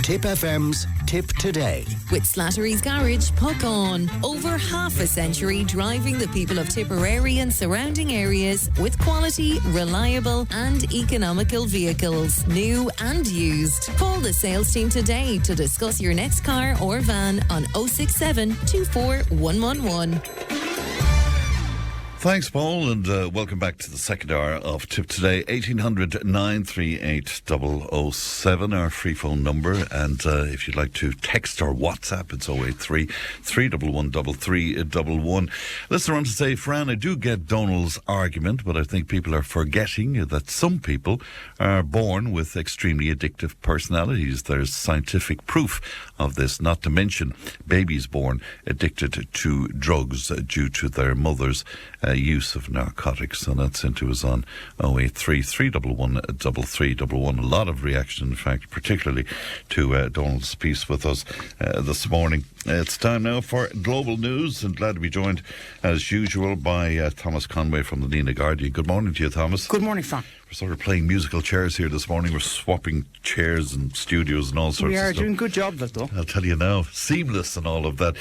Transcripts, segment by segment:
Tip FM's Tip Today. With Slattery's Garage, Puck On. Over half a century driving the people of Tipperary and surrounding areas with quality, reliable and economical vehicles, new and used. Call the sales team today to discuss your next car or van on 067 24111. Thanks, Paul, and welcome back to the second hour of Tip Today. 1800 938 007, our free phone number. And if you'd like to text or WhatsApp, it's 083 311 3311. Listen, I want to say, Fran, I do get Donald's argument, but I think people are forgetting that some people are born with extremely addictive personalities. There's scientific proof of this, not to mention babies born addicted to drugs due to their mother's use of narcotics, and that sent to us on 083 311 3311. A lot of reaction, in fact, particularly to Donald's piece with us this morning. It's time now for global news, and glad to be joined as usual by Thomas Conway from the Nenagh Guardian. Good morning to you, Thomas. Good morning, Fran. We're sort of playing musical chairs here this morning. We're swapping chairs and studios and all sorts of stuff. We are doing a good job of it, though. I'll tell you now, seamless and all of that.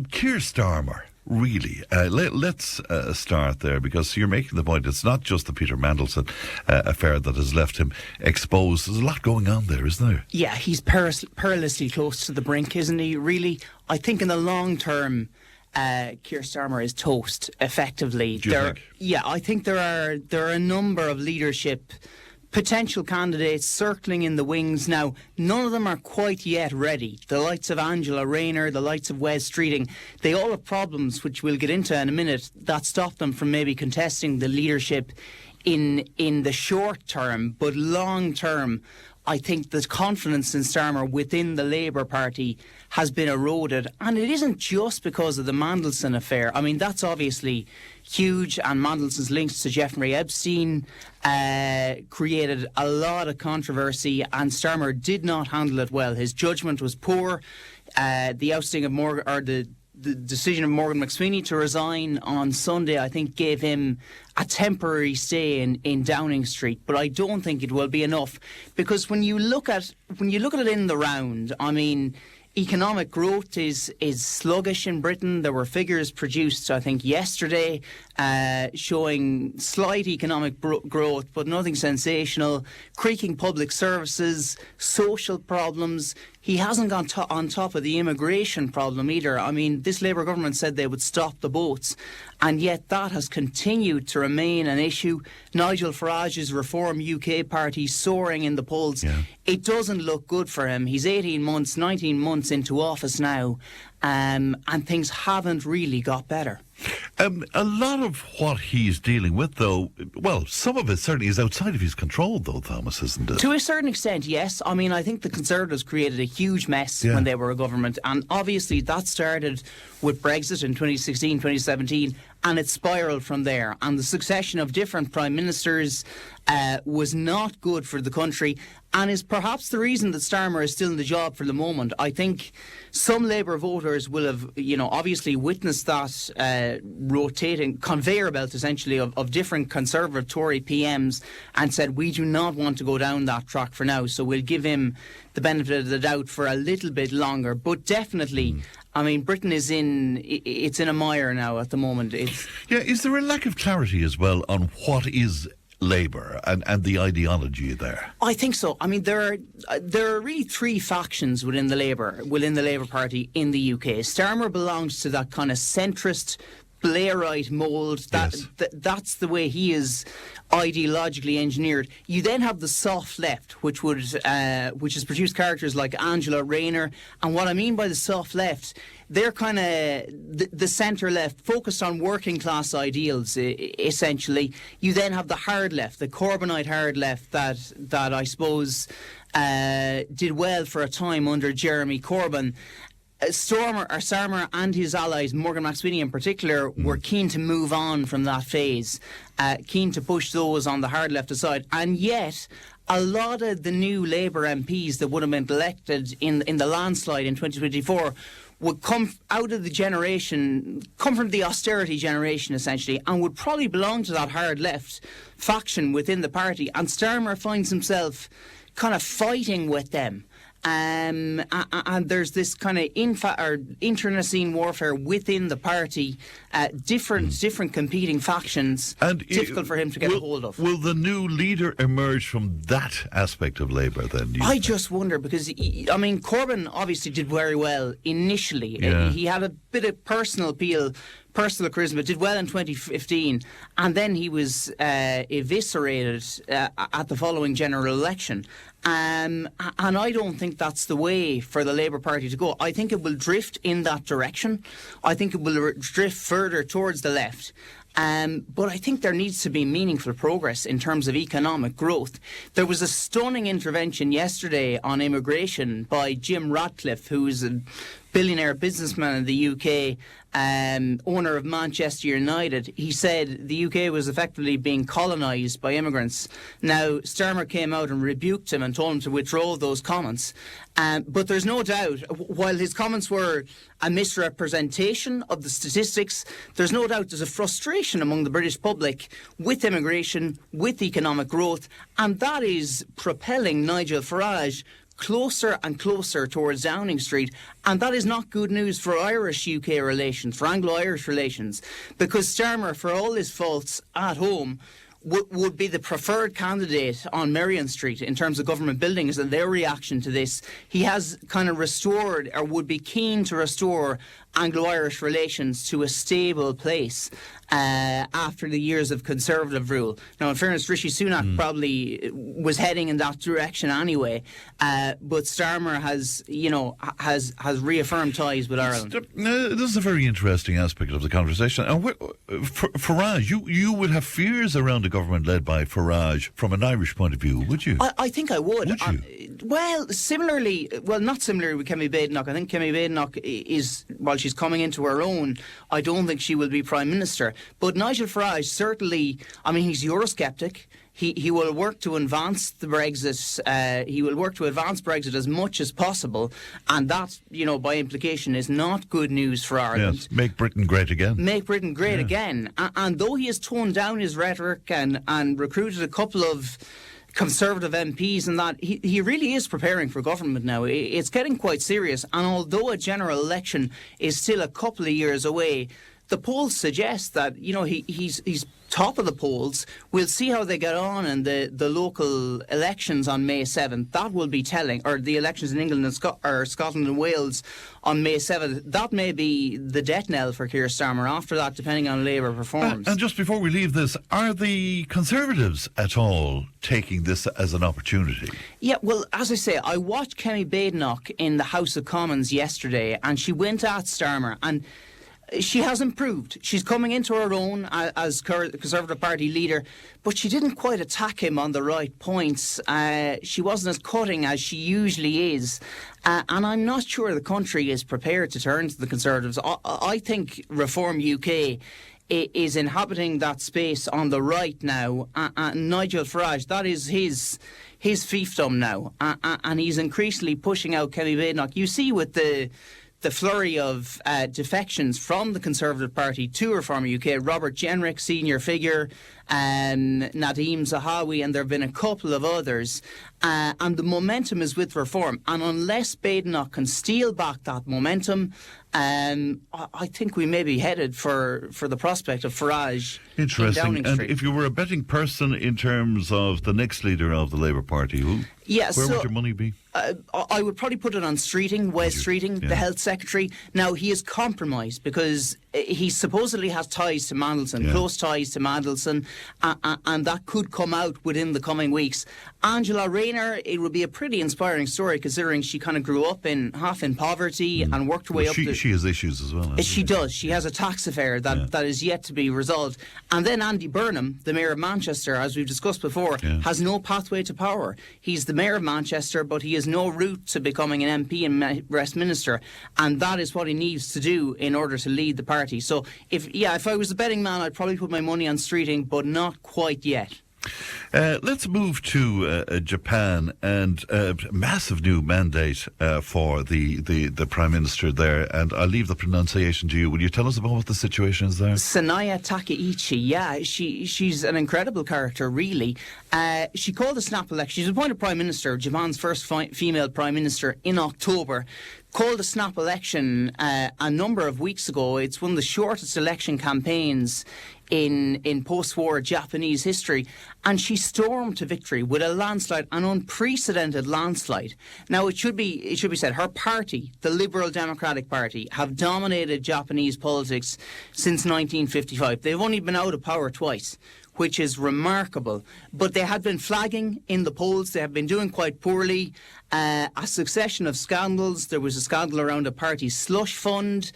Keir Starmer. Really, let's start there, because you're making the point it's not just the Peter Mandelson affair that has left him exposed. There's a lot going on there, isn't there? Yeah, he's perilously close to the brink, isn't he? Really, I think in the long term, Keir Starmer is toast, effectively. Do you think? Yeah, I think there are a number of leadership potential candidates circling in the wings now. None of them are quite yet ready. The likes of Angela Rayner, the likes of Wes Streeting, they all have problems, which we'll get into in a minute, that stop them from maybe contesting the leadership in the short term. But long term, I think the confidence in Starmer within the Labour Party has been eroded. And it isn't just because of the Mandelson affair. I mean, that's obviously huge, and Mandelson's links to Jeffrey Epstein created a lot of controversy, and Starmer did not handle it well. His judgment was poor. The ousting of the decision of Morgan McSweeney to resign on Sunday, I think, gave him a temporary stay in Downing Street. But I don't think it will be enough, because when you look at it in the round, I mean, economic growth is sluggish in Britain. There were figures produced, I think, yesterday showing slight economic growth, but nothing sensational. Creaking public services, social problems. He hasn't gone on top of the immigration problem either. I mean, this Labour government said they would stop the boats, and yet that has continued to remain an issue. Nigel Farage's Reform UK party soaring in the polls. Yeah. It doesn't look good for him. He's 19 months into office now, and things haven't really got better. A lot of what he's dealing with, though, well, some of it certainly is outside of his control, though, Thomas, isn't it? To a certain extent, yes. I mean, I think the Conservatives created a huge mess when they were a government, and obviously that started with Brexit in 2016, 2017, and it spiralled from there. And the succession of different prime ministers was not good for the country, and is perhaps the reason that Starmer is still in the job for the moment. I think some Labour voters will have, obviously witnessed that rotating conveyor belt, essentially, of different Conservative Tory PMs, and said, we do not want to go down that track for now, so we'll give him the benefit of the doubt for a little bit longer. But definitely, I mean, Britain is in a mire now at the moment. Is there a lack of clarity as well on what is Labour and the ideology there? I think so. I mean, there are really three factions within the Labour Party in the UK. Starmer belongs to that kind of centrist Blairite mould. That's the way he is ideologically engineered. You then have the soft left, which has produced characters like Angela Rayner. And what I mean by the soft left, they're kind of the centre left, focused on working class ideals, essentially. You then have the hard left, the Corbynite hard left, that I suppose did well for a time under Jeremy Corbyn. Starmer and his allies, Morgan McSweeney in particular, were keen to move on from that phase, keen to push those on the hard left aside. And yet, a lot of the new Labour MPs that would have been elected in the landslide in 2024 would come out of the generation, come from the austerity generation, essentially, and would probably belong to that hard left faction within the party. And Starmer finds himself kind of fighting with them. and there's this kind of internecine warfare within the party, different competing factions. And difficult for him to get a hold of. Will the new leader emerge from that aspect of Labour then? I just wonder, because Corbyn obviously did very well initially. Yeah. He had a bit of personal appeal, personal charisma, did well in 2015, and then he was eviscerated at the following general election. And I don't think that's the way for the Labour Party to go. I think it will drift in that direction. I think it will drift further towards the left. But I think there needs to be meaningful progress in terms of economic growth. There was a stunning intervention yesterday on immigration by Jim Ratcliffe, who is a billionaire businessman in the UK, owner of Manchester United. He said the UK was effectively being colonised by immigrants. Now, Starmer came out and rebuked him and told him to withdraw those comments. But there's no doubt, while his comments were a misrepresentation of the statistics, there's no doubt there's a frustration among the British public with immigration, with economic growth, and that is propelling Nigel Farage closer and closer towards Downing Street, and that is not good news for Irish-UK relations, for Anglo-Irish relations, because Starmer, for all his faults at home, would be the preferred candidate on Merrion Street in terms of government buildings and their reaction to this. He has kind of restored, or would be keen to restore, Anglo-Irish relations to a stable place after the years of Conservative rule. Now, in fairness, Rishi Sunak probably was heading in that direction anyway, but Starmer has reaffirmed ties with Ireland. This is a very interesting aspect of the conversation. And Farage, you would have fears around a government led by Farage from an Irish point of view, would you? I think I would. Would you? Not similarly with Kemi Badenoch. I think Kemi Badenoch is, while she's coming into her own, I don't think she will be Prime Minister. But Nigel Farage, certainly, he's Eurosceptic. He will work to advance the Brexit. He will work to advance Brexit as much as possible, and that, by implication, is not good news for Ireland. Yes, make Britain great again. Make Britain great again. And though he has toned down his rhetoric and recruited a couple of Conservative MPs and that, he really is preparing for government now. It's getting quite serious, and although a general election is still a couple of years away, the polls suggest that he's top of the polls. We'll see how they get on in the local elections on May 7th. That will be telling, or the elections in England and Scotland and Wales on May 7th. That may be the death knell for Keir Starmer. After that, depending on Labour performance. And just before we leave this, are the Conservatives at all taking this as an opportunity? Yeah, well, as I say, I watched Kemi Badenoch in the House of Commons yesterday, and she went at Starmer, and she has improved. She's coming into her own as Conservative Party leader, but she didn't quite attack him on the right points. She wasn't as cutting as she usually is. And I'm not sure the country is prepared to turn to the Conservatives. I think Reform UK is inhabiting that space on the right now. Nigel Farage, that is his fiefdom now. And he's increasingly pushing out Kemi Badenoch. You see with the flurry of defections from the Conservative Party to Reform UK, Robert Jenrick, senior figure, Nadeem Zahawi, and there have been a couple of others. And the momentum is with Reform. And unless Badenoch can steal back that momentum, I think we may be headed for the prospect of Farage. Interesting. In and if you were a betting person in terms of the next leader of the Labour Party, where would your money be? I would probably put it on Streeting, Wes Streeting, the Health Secretary. Now, he is compromised because he supposedly has ties to Mandelson, close ties to Mandelson, and that could come out within the coming weeks. Angela Rayner, it would be a pretty inspiring story considering she kind of grew up half in poverty and worked her way up. She has issues as well. She does. She has a tax affair that is yet to be resolved. And then Andy Burnham, the Mayor of Manchester, as we've discussed before, has no pathway to power. He's the Mayor of Manchester, but he has no route to becoming an MP in Westminster, and that is what he needs to do in order to lead the party. So if I was a betting man, I'd probably put my money on Streeting, but not quite yet. Let's move to Japan and a massive new mandate for the Prime Minister there. And I'll leave the pronunciation to you. Will you tell us about what the situation is there? Sanaya Takaichi, yeah, she's an incredible character, really. She called a snap election. She's appointed Prime Minister, Japan's first female Prime Minister, in October. Called a snap election a number of weeks ago. It's one of the shortest election campaigns in post-war Japanese history, and she stormed to victory with a landslide, an unprecedented landslide. Now, it should be said, her party, the Liberal Democratic Party, have dominated Japanese politics since 1955. They've only been out of power twice, which is remarkable. But they had been flagging in the polls. They have been doing quite poorly. A succession of scandals. There was a scandal around a party slush fund,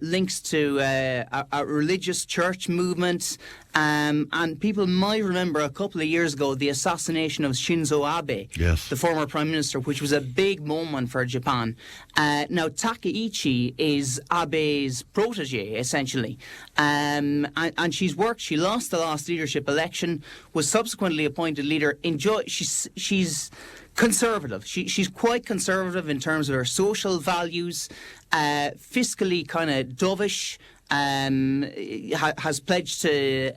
links to a religious church movement. And people might remember a couple of years ago the assassination of Shinzo Abe, yes, the former Prime Minister, which was a big moment for Japan. Now, Takaichi is Abe's protege, essentially. And she's worked. She lost the last leadership election, was subsequently appointed leader. She's conservative. She's quite conservative in terms of her social values, fiscally kind of dovish. Has pledged to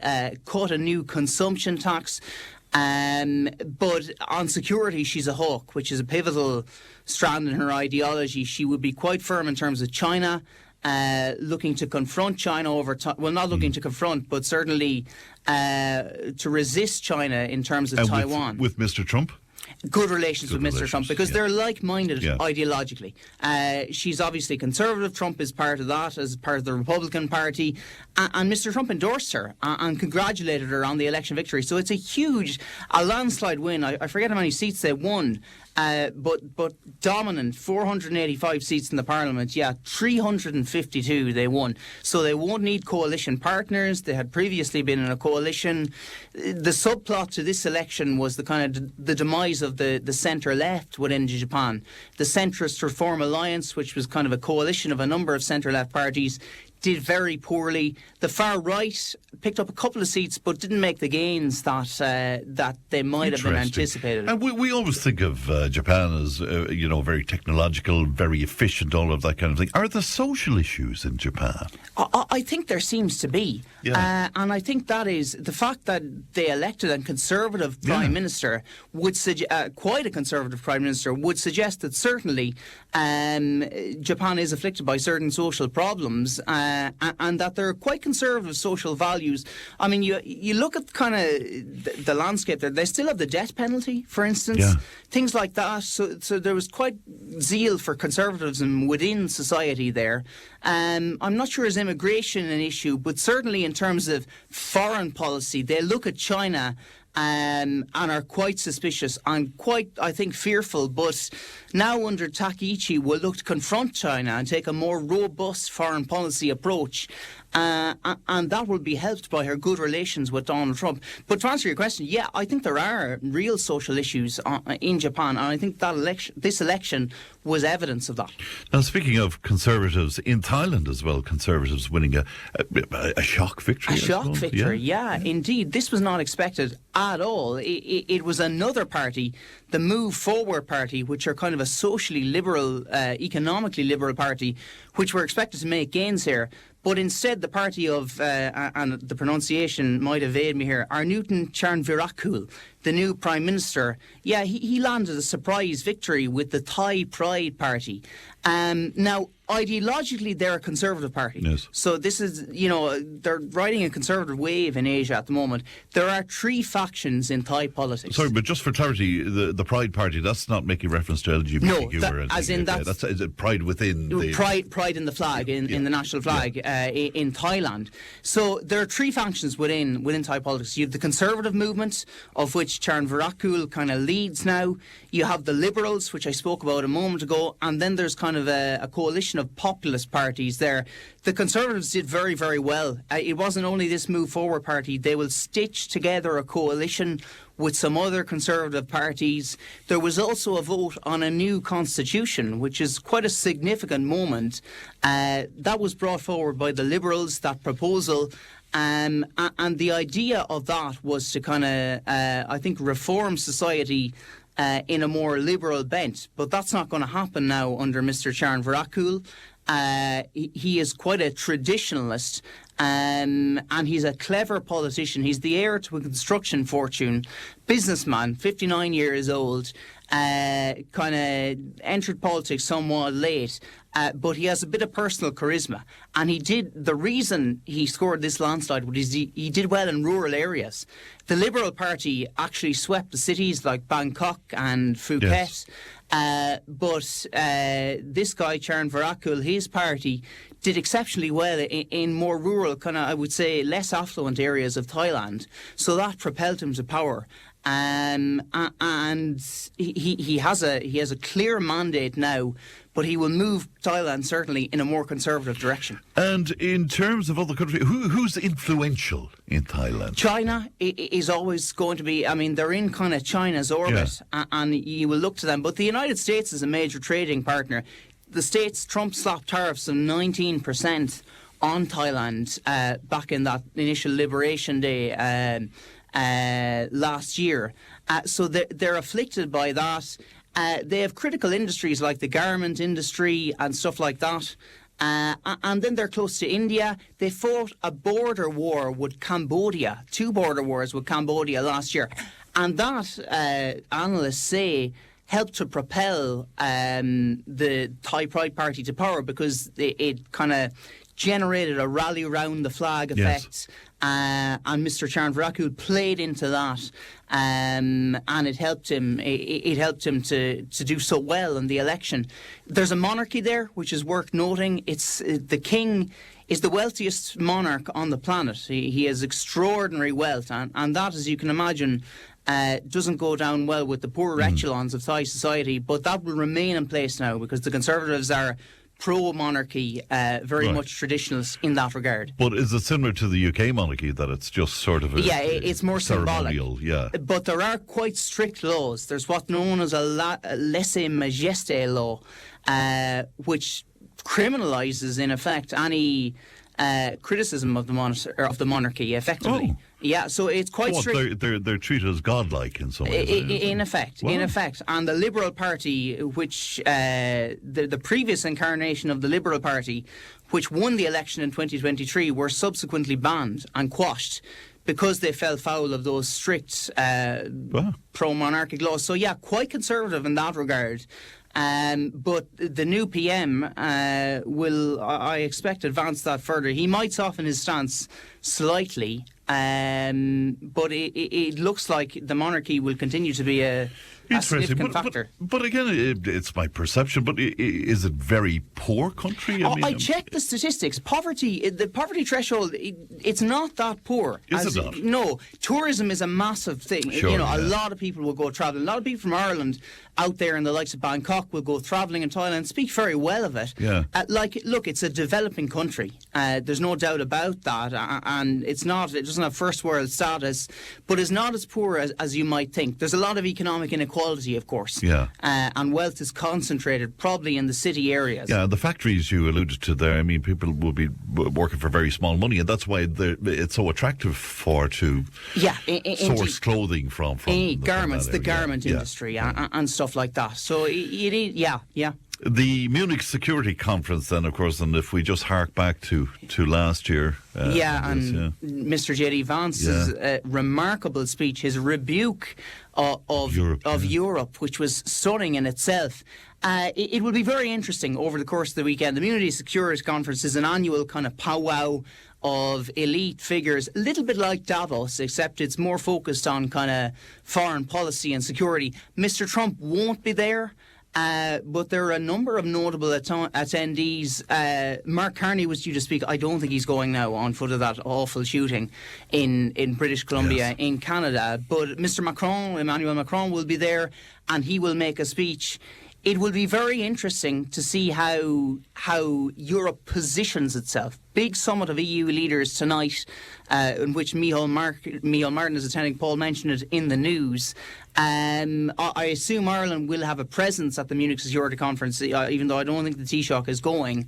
cut a new consumption tax. But on security, she's a hawk, which is a pivotal strand in her ideology. She would be quite firm in terms of China, looking to confront China over time. Well, not looking to confront, but certainly to resist China in terms of Taiwan. With Mr. Trump? Good relations with Mr. Trump, because they're like-minded ideologically. She's obviously conservative. Trump is part of that, as part of the Republican Party. And Mr. Trump endorsed her and congratulated her on the election victory. So it's a landslide win. I forget how many seats they won. But dominant, 485 seats in the Parliament, 352 they won. So they won't need coalition partners. They had previously been in a coalition. The subplot to this election was the kind of the demise of the centre-left within Japan. The Centrist Reform Alliance, which was kind of a coalition of a number of centre-left parties, did very poorly. The far right picked up a couple of seats, but didn't make the gains that they might have been anticipated. And we always think of Japan as very technological, very efficient, all of that kind of thing. Are there social issues in Japan? I think there seems to be, and I think that is the fact that they elected a conservative prime minister would quite a conservative prime minister would suggest that certainly Japan is afflicted by certain social problems. And that there are quite conservative social values. I mean, you look at kind of the landscape there. They still have the death penalty, for instance, things like that. So there was quite zeal for conservatism within society there. I'm not sure is immigration an issue, but certainly in terms of foreign policy, they look at China and are quite suspicious and quite, I think, fearful. But now under Takaichi will look to confront China and take a more robust foreign policy approach. And that will be helped by her good relations with Donald Trump. But to answer your question, I think there are real social issues in Japan, and I think that this election was evidence of that. Now, speaking of conservatives, in Thailand as well, conservatives winning a shock victory. A shock victory, indeed. This was not expected at all. It was another party, the Move Forward Party, which are kind of a socially liberal, economically liberal party, which were expected to make gains here. But instead, the party of, and the pronunciation might evade me here, Arnutin Charnvirakul, the new Prime Minister, he landed a surprise victory with the Thai Pride Party. Now, ideologically, they're a conservative party. Yes. So this is, they're riding a conservative wave in Asia at the moment. There are three factions in Thai politics. Sorry, but just for clarity, the Pride Party, that's not making reference to LGBTQ or anything. As in that's pride within the... Pride in the flag, in the national flag in Thailand. So there are three factions within Thai politics. You have the conservative movement, of which Charnvirakul kind of leads now. You have the Liberals, which I spoke about a moment ago, and then there's kind of a coalition of populist parties there. The Conservatives did very, very well. It wasn't only this Move Forward party. They will stitch together a coalition with some other conservative parties. There was also a vote on a new constitution, which is quite a significant moment. That was brought forward by the Liberals, that proposal. And the idea of that was to kind of, I think, reform society in a more liberal bent. But that's not going to happen now under Mr. Charn Varakul. He is quite a traditionalist, and he's a clever politician. He's the heir to a construction fortune, businessman, 59 years old, kind of entered politics somewhat late, but he has a bit of personal charisma. And the reason he scored this landslide was he did well in rural areas. The Liberal Party actually swept the cities like Bangkok and Phuket. Yes. But this guy, Charn Varakul, his party did exceptionally well in more rural, kind of, I would say, less affluent areas of Thailand. So that propelled him to power. And he has a clear mandate now, but he will move Thailand certainly in a more conservative direction. And in terms of other countries, who's influential in Thailand? China is always going to be, I mean, they're in kind of China's orbit, and you will look to them. But the United States is a major trading partner. The States, Trump slapped tariffs of 19% on Thailand back in that initial Liberation Day last year. So they're afflicted by that. They have critical industries like the garment industry and stuff like that. And then they're close to India. They fought a border war with Cambodia, 2 border wars with Cambodia last year. And that, analysts say, helped to propel the Thai Pride Party to power, because it kind of generated a rally round the flag effect. Yes. And Mr. Charn Varakul played into that, and it helped him. It helped him to do so well in the election. There's a monarchy there, which is worth noting. It's the king is the wealthiest monarch on the planet. He has extraordinary wealth, and that, as you can imagine, doesn't go down well with the poorer echelons of Thai society. But that will remain in place now, because the Conservatives are pro-monarchy, very much traditionalist in that regard. But is it similar to the UK monarchy, that it's just sort of it's more symbolic. Yeah. But there are quite strict laws. There's what's known as a lèse-majesté law, which criminalises, in effect, any criticism of the monarchy, effectively. Oh. Yeah, so it's quite strict. They're treated as godlike in some ways. In effect. And the Liberal Party, which the previous incarnation of the Liberal Party, which won the election in 2023, were subsequently banned and quashed because they fell foul of those strict pro-monarchic laws. So yeah, quite conservative in that regard. But the new PM will, I expect, advance that further. He might soften his stance slightly, but it looks like the monarchy will continue to be a significant factor. But again, it's my perception, but is it very poor country? I checked the statistics. The poverty threshold, it's not that poor. Is it not? No. Tourism is a massive thing. Sure, a lot of people will go travelling. A lot of people from Ireland out there in the likes of Bangkok will go travelling in Thailand and speak very well of it. Yeah. Look, it's a developing country. There's no doubt about that. And it doesn't have first world status, but it's not as poor as you might think. There's a lot of economic inequality, of course. Yeah. And wealth is concentrated probably in the city areas. Yeah, the factories you alluded to there, I mean, people will be working for very small money, and that's why it's so attractive to source clothing from garments, the garment industry and stuff like that. So the Munich Security Conference then, of course, and if we just hark back to last year. Mr. J.D. Vance's remarkable speech, his rebuke of Europe, which was stunning in itself. It will be very interesting over the course of the weekend. The Munich Security Conference is an annual kind of powwow of elite figures, a little bit like Davos, except it's more focused on kind of foreign policy and security. Mr. Trump won't be there. But there are a number of notable attendees. Mark Carney was due to speak. I don't think he's going now on foot of that awful shooting in British Columbia, in Canada. But Emmanuel Macron will be there, and he will make a speech. It will be very interesting to see how Europe positions itself, big summit of EU leaders tonight, in which Micheál Martin is attending. Paul mentioned it in the news. I assume Ireland will have a presence at the Munich Security Conference, even though I don't think the Taoiseach is going.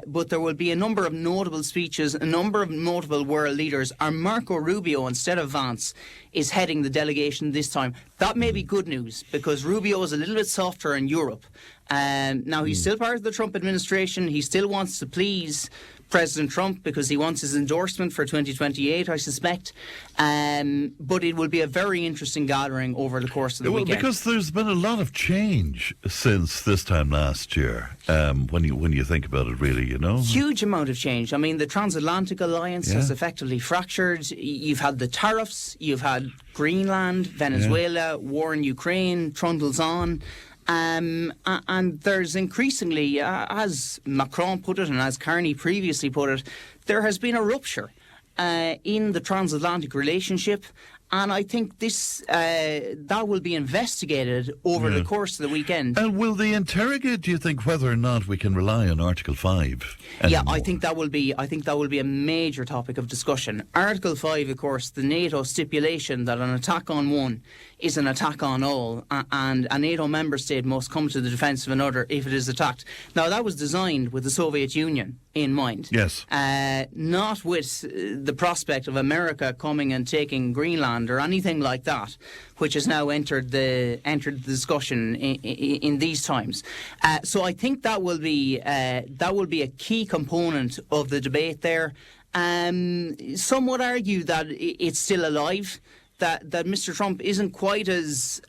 But there will be a number of notable speeches, a number of notable world leaders. Our Marco Rubio, instead of Vance, is heading the delegation this time. That may be good news, because Rubio is a little bit softer in Europe. Now, he's still part of the Trump administration. He still wants to please President Trump because he wants his endorsement for 2028, I suspect. But it will be a very interesting gathering over the course of the weekend. Because there's been a lot of change since this time last year, when you think about it, really, you know. Huge amount of change. I mean, the transatlantic alliance has effectively fractured. You've had the tariffs, you've had Greenland, Venezuela, war in Ukraine, trundles on. And there's increasingly, as Macron put it and as Carney previously put it, there has been a rupture in the transatlantic relationship. And I think this that will be investigated over the course of the weekend. And will they interrogate, do you think, whether or not we can rely on Article 5 anymore? Yeah, I think that will be a major topic of discussion. Article 5, of course, the NATO stipulation that an attack on one is an attack on all, and a NATO member state must come to the defence of another if it is attacked. Now, that was designed with the Soviet Union in mind. Yes. Not with the prospect of America coming and taking Greenland or anything like that, which has now entered the discussion in these times. So I think that will be a key component of the debate there. Some would argue that it's still alive, that Mr. Trump isn't quite as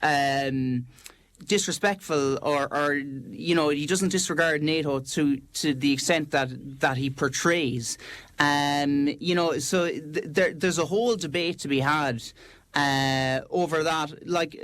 disrespectful, or you know, he doesn't disregard NATO to the extent that he portrays. You know, so there's a whole debate to be had over that. Like,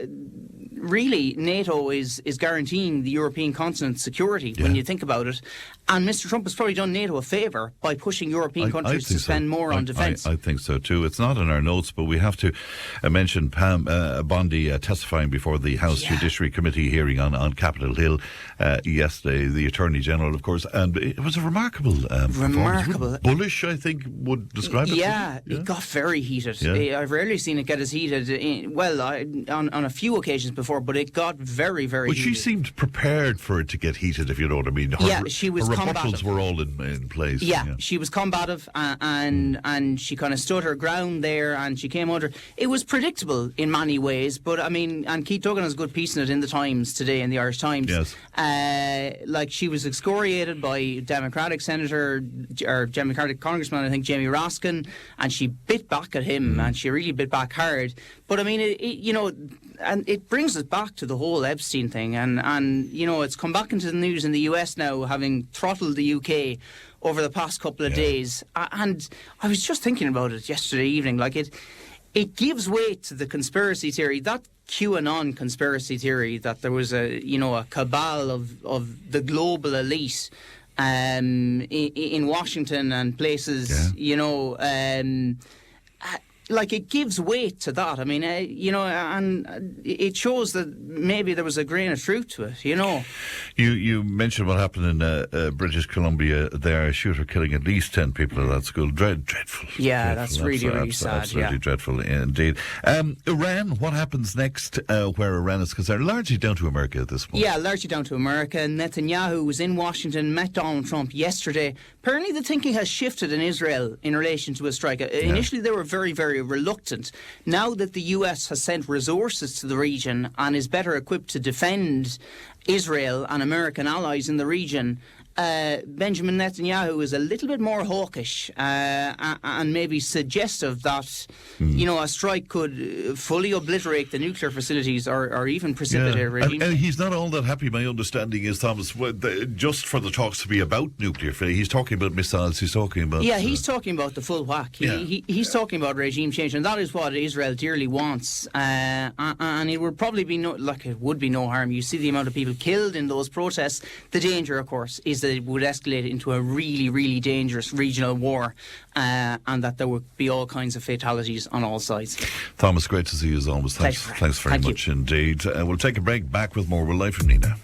really, NATO is guaranteeing the European continent's security when you think about it. And Mr. Trump has probably done NATO a favour by pushing European countries to spend more on defence. I think so too. It's not in our notes, but we have to mention Pam Bondi testifying before the House Judiciary Committee hearing on Capitol Hill yesterday, the Attorney General, of course, and it was a remarkable performance. Bullish, I think, would describe it. Yeah, it got very heated. Yeah. I've rarely seen it get as heated, on a few occasions before, but it got very, very heated. She seemed prepared for it to get heated, if you know what I mean. She was rebuttals were all in place. Yeah, she was combative, and she kind of stood her ground there, and she came under. It was predictable in many ways, but I mean, and Keith Duggan has a good piece in it in the Times today, in the Irish Times. Yes. Like, she was excoriated by Democratic Senator or Democratic Congressman, I think, Jamie Raskin, and she bit back at him, and she really bit back hard. But I mean, you know, and it brings us back to the whole Epstein thing, and you know, it's come back into the news in the US now, having throttled the UK over the past couple of days. And I was just thinking about it yesterday evening. Like, it gives weight to the conspiracy theory, that QAnon conspiracy theory, that there was a cabal of the global elite in Washington and places, you know. Like, it gives weight to that. I mean, you know, and it shows that maybe there was a grain of truth to it, you know. You mentioned what happened in British Columbia there, a shooter killing at least 10 people at that school. Dreadful. Yeah, that's really, really sad. Absolutely dreadful indeed. Iran, what happens next where Iran is concerned? Largely down to America at this point. Yeah, largely down to America. Netanyahu was in Washington, met Donald Trump yesterday. Apparently the thinking has shifted in Israel in relation to a strike. Initially they were very, very reluctant. Now that the US has sent resources to the region and is better equipped to defend Israel and American allies in the region, Benjamin Netanyahu is a little bit more hawkish and maybe suggestive that you know, a strike could fully obliterate the nuclear facilities or even precipitate a regime. And he's not all that happy, my understanding is, Thomas, just for the talks to be about nuclear. He's talking about missiles, he's talking about... Yeah, he's talking about the full whack. He's talking about regime change, and that is what Israel dearly wants. And it would probably be it would be no harm. You see the amount of people killed in those protests. The danger, of course, is that it would escalate into a really, really dangerous regional war, and that there would be all kinds of fatalities on all sides. Thomas, great to see you as always. Thanks very much indeed. We'll take a break. Back with more. We're live from Nenagh.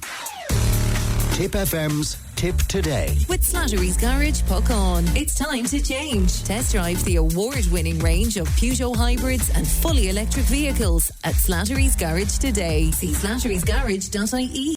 Tip FM's Tip Today. With Slattery's Garage, Puckon. It's time to change. Test drive the award-winning range of Peugeot hybrids and fully electric vehicles at Slattery's Garage today. See slatterysgarage.ie.